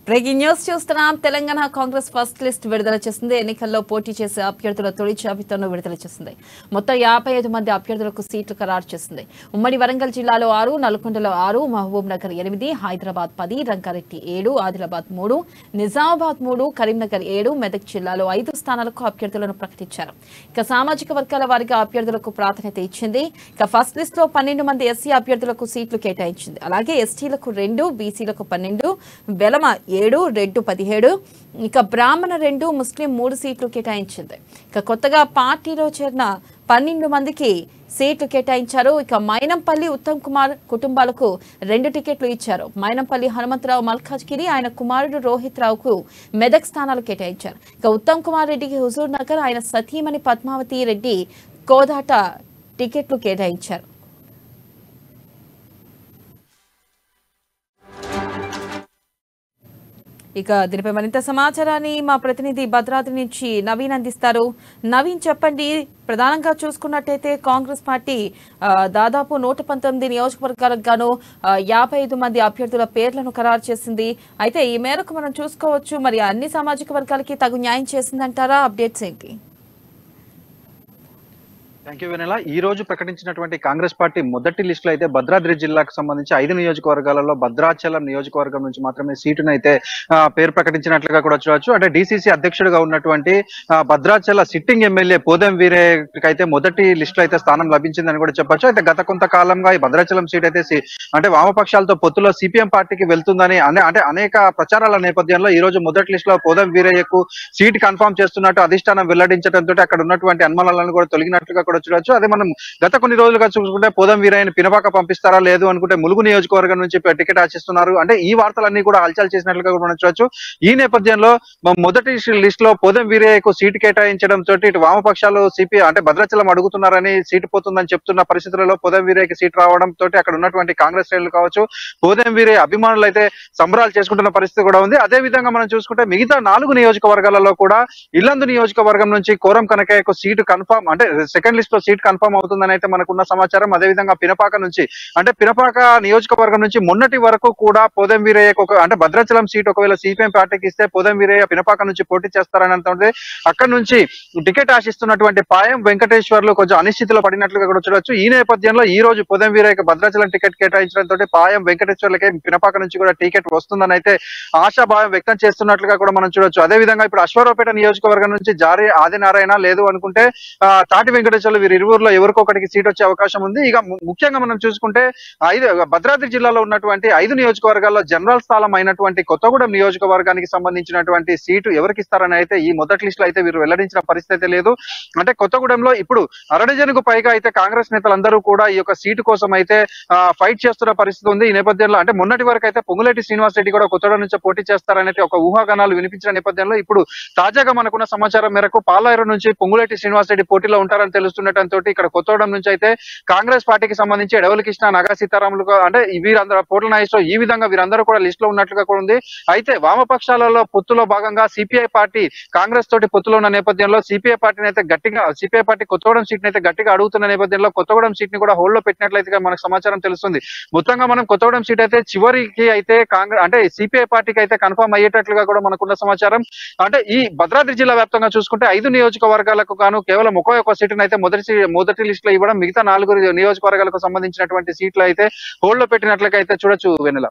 Breaking news చూస్తున్నాం. Telangana Congress first list విడుదల చేసింది. ఎన్నికల్లో పోటీ చేసే అభ్యర్థుల తొలి జాబితాను విడుదల చేసింది. మొత్తం 55 మంది అభ్యర్థులకు సీట్లు ఖరారు చేసింది. ఉమ్మడి వరంగల్ జిల్లాలో 6, నల్గొండలో 6, మహబూబ్ నగర్ 8, హైదరాబాద్ 10, రంగారెడ్డి 7, ఆదిలాబాద్ 3, నిజామాబాద్ 3, కరీంనగర్ 7, మెదక్ జిల్లాలో 5 స్థానాలకు అభ్యర్థులను ప్రకటించారు. ఇక సామాజిక వర్గాల వారిగా అభ్యర్థులకు ప్రాధాన్యత ఇచ్చింది. ఇక ఫస్ట్ లిస్ట్ లో 12 మంది ఎస్సీ అభ్యర్థులకు సీట్లు కేటాయించింది. అలాగే ఎస్టీలకు 2, బీసీలకు 12, వెలమ 7, రెడ్డు 17, ఇక బ్రాహ్మణ 2, ముస్లిం 3 సీట్లు కేటాయించింది. ఇక కొత్తగా పార్టీలో చేరిన 12 మందికి సీట్లు కేటాయించారు. ఇక మైనంపల్లి ఉత్తమ్ కుమార్ కుటుంబాలకు 2 టికెట్లు ఇచ్చారు. మైనంపల్లి హనుమంతరావు మల్కాజ్గిరి, ఆయన కుమారుడు రోహిత్ రావుకు మెదక్ స్థానాలు కేటాయించారు. ఇక ఉత్తమ్ కుమార్ రెడ్డికి హుజూర్ నగర్, ఆయన సతీమణి పద్మావతి రెడ్డి కోదాట టికెట్లు కేటాయించారు. ఇక దీనిపై మరింత సమాచారాన్ని మా ప్రతినిధి భద్రాద్రి నుంచి నవీన్ అందిస్తారు. నవీన్, చెప్పండి. ప్రధానంగా చూసుకున్నట్టయితే కాంగ్రెస్ పార్టీ దాదాపు 119 నియోజకవర్గాలకు గాను 55 మంది అభ్యర్థుల పేర్లను ఖరారు చేసింది. అయితే ఈ మేరకు మనం చూసుకోవచ్చు. మరి అన్ని సామాజిక వర్గాలకి తగు న్యాయం చేసిందంటారా? అప్డేట్స్ ఏంటి? థ్యాంక్ యూ వెనెల. ఈ రోజు ప్రకటించినటువంటి కాంగ్రెస్ పార్టీ మొదటి లిస్ట్ లో అయితే భద్రాద్రి జిల్లాకు సంబంధించి 5 నియోజకవర్గాలలో భద్రాచలం నియోజకవర్గం నుంచి మాత్రమే సీటును అయితే పేరు ప్రకటించినట్లుగా కూడా చూడవచ్చు. అంటే డిసిసి అధ్యక్షుడిగా ఉన్నటువంటి భద్రాచల సిట్టింగ్ ఎమ్మెల్యే పోదెం వీరయ్యకి అయితే మొదటి లిస్ట్ లో అయితే స్థానం లభించిందని కూడా చెప్పొచ్చు. అయితే గత కొంతకాలంగా ఈ భద్రాచలం సీట్ అయితే అంటే వామపక్షాలతో పొత్తులో సిపిఎం పార్టీకి వెళ్తుందని అంటే అనేక ప్రచారాల నేపథ్యంలో ఈ రోజు మొదటి లిస్ట్ లో పోదెం వీరయ్యకు సీట్ కన్ఫర్మ్ చేస్తున్నట్టు అధిష్టానం వెల్లడించడంతో అక్కడ ఉన్నటువంటి అనుమానాలను కూడా తొలగినట్లుగా కూడా చూడొచ్చు. అదే మనం గత కొన్ని రోజులుగా చూసుకుంటే పోదం వీరయ్యని పినపాక పంపిస్తారా లేదు అనుకుంటే ములుగు నియోజకవర్గం నుంచి టికెట్ ఆశిస్తున్నారు. అంటే ఈ వార్తలన్నీ కూడా హల్చల్ చేసినట్లుగా కూడా మనం చూడొచ్చు. ఈ నేపథ్యంలో మొదటి లిస్ట్ లో పోదం వీరయ్యకు సీటు కేటాయించడం తోటి ఇటు వామపక్షాలు అంటే భద్రాచలం అడుగుతున్నారని సీటు పోతుందని చెప్తున్న పరిస్థితులలో పోదం వీరయ్యకి సీటు రావడం తోటి అక్కడ ఉన్నటువంటి కాంగ్రెస్ శ్రేణులు కావచ్చు, పోదం వీరయ్య అభిమానులు అయితే సంబరాలు చేసుకుంటున్న పరిస్థితి కూడా ఉంది. అదే విధంగా మనం చూసుకుంటే మిగతా 4 నియోజకవర్గాలలో కూడా ఇల్లందు నియోజకవర్గం నుంచి కోరం కనకయ్యకు సీటు కన్ఫర్మ్ అంటే సెకండ్ లిస్ట్ లో సీట్ కన్ఫర్మ్ అవుతుందని అయితే మనకున్న సమాచారం. అదేవిధంగా పినపాక నుంచి అంటే పినపాక నియోజకవర్గం నుంచి మొన్నటి వరకు కూడా పోదెం వీరయ్యకు అంటే భద్రాచలం సీట్ ఒకవేళ సిపిఎం పార్టీకి ఇస్తే పోదెం వీరయ్య పినపాక నుంచి పోటీ చేస్తారని అంటే అక్కడ నుంచి టికెట్ ఆశిస్తున్నటువంటి పాయం వెంకటేశ్వర్లు కొంచెం అనిశ్చితిలో పడినట్లుగా కూడా చూడొచ్చు. ఈ నేపథ్యంలో ఈ రోజు పోదెం వీరయ్యకు భద్రాచలం టికెట్ కేటాయించడంతో పాయం వెంకటేశ్వర్లకే పినపాక నుంచి కూడా టికెట్ వస్తుందని అయితే ఆశాభావం వ్యక్తం చేస్తున్నట్లుగా కూడా మనం చూడొచ్చు. అదేవిధంగా ఇప్పుడు అశ్వారావుపేట నియోజకవర్గం నుంచి జారీ ఆదినారాయణ లేదు అనుకుంటే తాటి వెంకటేశ్వర్లు వీరిరువురులో ఎవరికొకటికి సీట్ వచ్చే అవకాశం ఉంది. ఇక ముఖ్యంగా మనం చూసుకుంటే భద్రాద్రి జిల్లాలో ఉన్నటువంటి 5 నియోజకవర్గాల్లో జనరల్ స్థానం అయినటువంటి కొత్తగూడెం నియోజకవర్గానికి సంబంధించినటువంటి సీటు ఎవరికి ఇస్తారని అయితే ఈ మొదటి లిస్ట్ లో అయితే వీరు వెల్లడించిన పరిస్థితి అయితే లేదు. అంటే కొత్తగూడెంలో ఇప్పుడు అరడజనుకు పైగా అయితే కాంగ్రెస్ నేతలందరూ కూడా ఈ యొక్క సీటు కోసం అయితే ఫైట్ చేస్తున్న పరిస్థితి ఉంది. ఈ నేపథ్యంలో అంటే మొన్నటి వరకు అయితే పొంగులేటి శ్రీనివాస్ రెడ్డి కూడా కొత్తగూడెం నుంచి పోటీ చేస్తారని ఒక ఊహాగానాలు వినిపించిన నేపథ్యంలో ఇప్పుడు తాజాగా మనకున్న సమాచారం మేరకు పాలాయిరు నుంచి పొంగులేటి శ్రీనివాస్ రెడ్డి పోటీలో ఉంటారని తెలుస్తుండటంతో ఇక్కడ కొత్తగూడెం నుంచి అయితే కాంగ్రెస్ పార్టీకి సంబంధించి ఎడవలి కృష్ణ, నగా సీతారాములు అంటే వీరందరూ పోట్ల నాయకులు ఈ విధంగా వీరందరూ కూడా లిస్ట్ లో ఉన్నట్లుగా కూడా ఉంది. అయితే వామపక్షాలలో పొత్తులో భాగంగా సిపిఐ పార్టీ కాంగ్రెస్ తోటి పొత్తులో ఉన్న నేపథ్యంలో సిపిఐ పార్టీ కొత్తగూడెం సీట్ అయితే గట్టిగా అడుగుతున్న నేపథ్యంలో కొత్తగూడెం సీట్ ని కూడా హోల్డ్ లో పెట్టినట్లయితే మనకు సమాచారం తెలుస్తుంది. మొత్తంగా మనం కొత్తగూడెం సీట్ అయితే చివరికి అయితే కాంగ్రెస్ అంటే సిపిఐ పార్టీకి అయితే కన్ఫర్మ్ అయ్యేటట్లుగా కూడా మనకున్న సమాచారం. అంటే ఈ భద్రాద్రి జిల్లా వ్యాప్తంగా చూసుకుంటే 5 నియోజకవర్గాలకు గాను కేవలం ఒక్క సీటును అయితే మొదటి లిస్ట్ లో ఇవ్వడం, మిగతా 4 నియోజకవర్గాలకు సంబంధించినటువంటి సీట్లు అయితే హోల్డ్ లో పెట్టినట్లుగా అయితే చూడొచ్చు వెన్నెల.